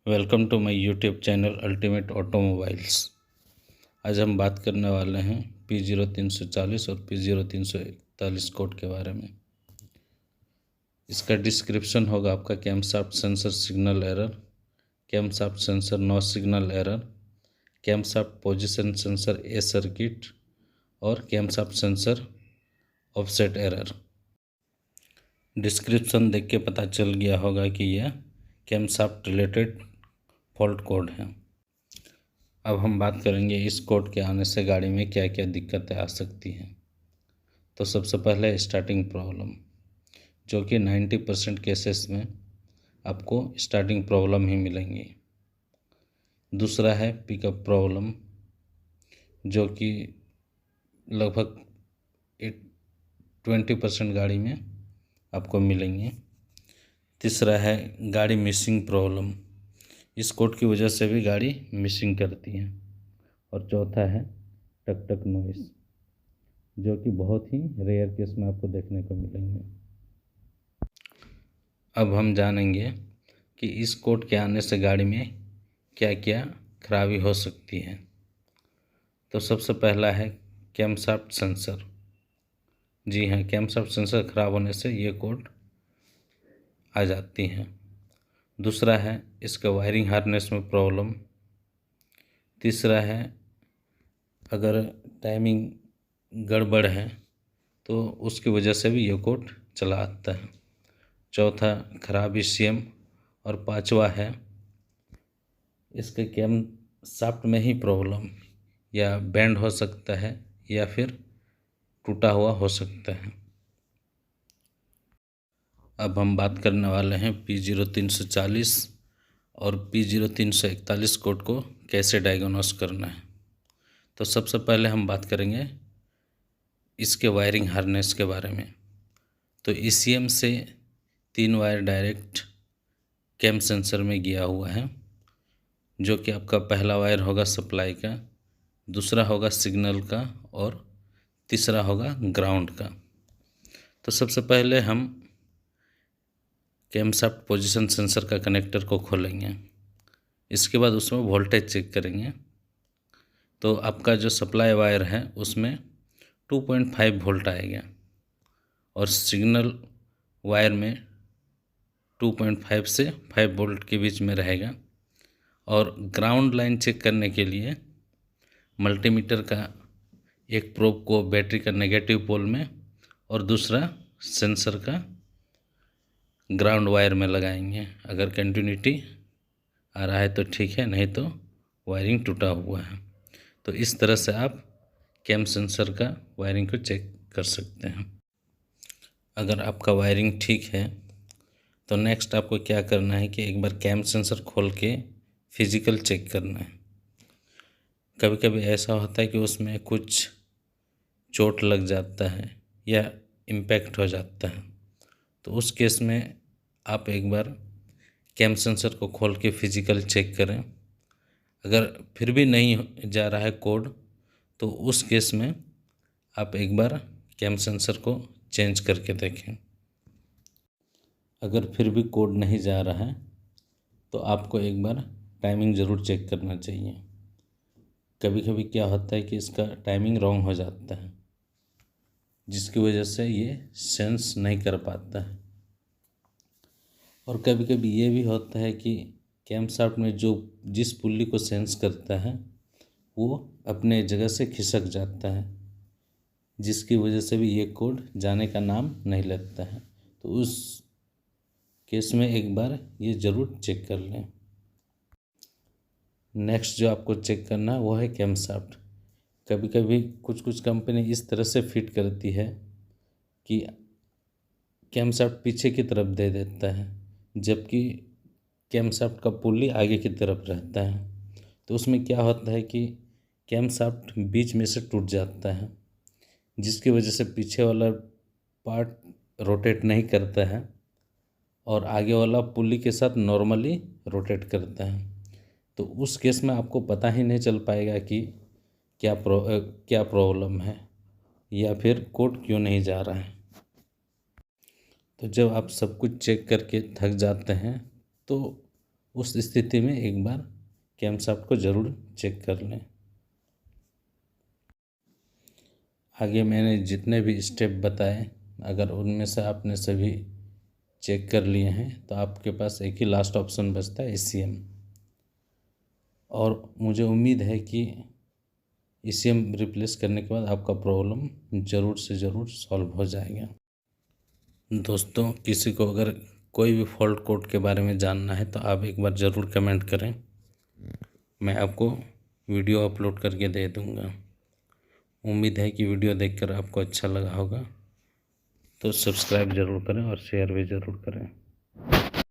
Welcome to my YouTube channel ultimate automobiles. आज हम बात करने वाले हैं P0340 और P0341 कोड के बारे में। इसका डिस्क्रिप्शन होगा आपका camshaft sensor signal error, camshaft sensor no signal error, camshaft position sensor A circuit और camshaft sensor offset error. Description देख के पता चल गया होगा कि यह कैमशाफ्ट रिलेटेड फॉल्ट कोड है। अब हम बात करेंगे इस कोड के आने से गाड़ी में क्या क्या दिक्कतें आ सकती हैं। तो सबसे पहले स्टार्टिंग प्रॉब्लम, जो कि 90% केसेस में आपको स्टार्टिंग प्रॉब्लम ही मिलेंगी। दूसरा है पिकअप प्रॉब्लम, जो कि लगभग 20% गाड़ी में आपको मिलेंगी। तीसरा है गाड़ी मिसिंग प्रॉब्लम, इस कोड की वजह से भी गाड़ी मिसिंग करती है। और चौथा है टक टक नॉइस, जो कि बहुत ही रेयर केस में आपको देखने को मिलेंगे। अब हम जानेंगे कि इस कोड के आने से गाड़ी में क्या क्या खराबी हो सकती है। तो सबसे पहला है कैमशाफ्ट सेंसर। जी हाँ, कैमशाफ्ट सेंसर खराब होने से ये कोड आ जाती हैं। दूसरा है इसका वायरिंग हार्नेस में प्रॉब्लम। तीसरा है अगर टाइमिंग गड़बड़ है तो उसकी वजह से भी ये कोड चला आता है। चौथा खराब ईसीएम। और पांचवा है इसके कैम शाफ्ट में ही प्रॉब्लम, या बैंड हो सकता है या फिर टूटा हुआ हो सकता है। अब हम बात करने वाले हैं P0340 और P0341 कोड को कैसे डायग्नोस करना है। तो सबसे पहले हम बात करेंगे इसके वायरिंग हार्नेस के बारे में। तो ईसीएम से 3 वायर डायरेक्ट कैम सेंसर में गया हुआ है, जो कि आपका पहला वायर होगा सप्लाई का, दूसरा होगा सिग्नल का और तीसरा होगा ग्राउंड का। तो सबसे पहले हम कैमशाफ्ट पोजीशन सेंसर का कनेक्टर को खोलेंगे। इसके बाद उसमें वोल्टेज चेक करेंगे। तो आपका जो सप्लाई वायर है उसमें 2.5 वोल्ट आएगा और सिग्नल वायर में 2.5 से 5 वोल्ट के बीच में रहेगा। और ग्राउंड लाइन चेक करने के लिए मल्टीमीटर का एक प्रोब को बैटरी का नेगेटिव पोल में और दूसरा सेंसर का ग्राउंड वायर में लगाएंगे। अगर कंटिन्यूटी आ रहा है तो ठीक है, नहीं तो वायरिंग टूटा हुआ है। तो इस तरह से आप कैम सेंसर का वायरिंग को चेक कर सकते हैं। अगर आपका वायरिंग ठीक है तो नेक्स्ट आपको क्या करना है कि एक बार कैम सेंसर खोल के फिजिकल चेक करना है। कभी कभी ऐसा होता है कि उसमें कुछ चोट लग जाता है या इम्पैक्ट हो जाता है, तो उस केस में आप एक बार कैम सेंसर को खोल के फिजिकल चेक करें। अगर फिर भी नहीं जा रहा है कोड तो उस केस में आप एक बार कैम सेंसर को चेंज करके देखें। अगर फिर भी कोड नहीं जा रहा है तो आपको एक बार टाइमिंग ज़रूर चेक करना चाहिए। कभी कभी क्या होता है कि इसका टाइमिंग रॉन्ग हो जाता है, जिसकी वजह से ये सेंस नहीं कर पाता है। और कभी कभी ये भी होता है कि कैमशाफ्ट में जो जिस पुल्ली को सेंस करता है वो अपने जगह से खिसक जाता है, जिसकी वजह से भी ये कोड जाने का नाम नहीं लेता है। तो उस केस में एक बार ये ज़रूर चेक कर लें। नेक्स्ट जो आपको चेक करना है वो है कैमशाफ्ट। कभी कभी कुछ कंपनी इस तरह से फिट करती है कि कैमशाफ्ट पीछे की तरफ दे देता है, जबकि कैमशाफ्ट का पुल्ली आगे की तरफ रहता है। तो उसमें क्या होता है कि कैमशाफ्ट बीच में से टूट जाता है, जिसकी वजह से पीछे वाला पार्ट रोटेट नहीं करता है और आगे वाला पुल्ली के साथ नॉर्मली रोटेट करता है। तो उस केस में आपको पता ही नहीं चल पाएगा कि क्या प्रॉब्लम है या फिर कोड क्यों नहीं जा रहा है। तो जब आप सब कुछ चेक करके थक जाते हैं तो उस स्थिति में एक बार कैमशाफ्ट को ज़रूर चेक कर लें। आगे मैंने जितने भी स्टेप बताए, अगर उनमें से आपने सभी चेक कर लिए हैं तो आपके पास एक ही लास्ट ऑप्शन बचता है ECM। और मुझे उम्मीद है कि ECM रिप्लेस करने के बाद आपका प्रॉब्लम ज़रूर से ज़रूर सॉल्व हो जाएगा। दोस्तों, किसी को अगर कोई भी फॉल्ट कोड के बारे में जानना है तो आप एक बार ज़रूर कमेंट करें, मैं आपको वीडियो अपलोड करके दे दूँगा। उम्मीद है कि वीडियो देखकर आपको अच्छा लगा होगा, तो सब्सक्राइब ज़रूर करें और शेयर भी ज़रूर करें।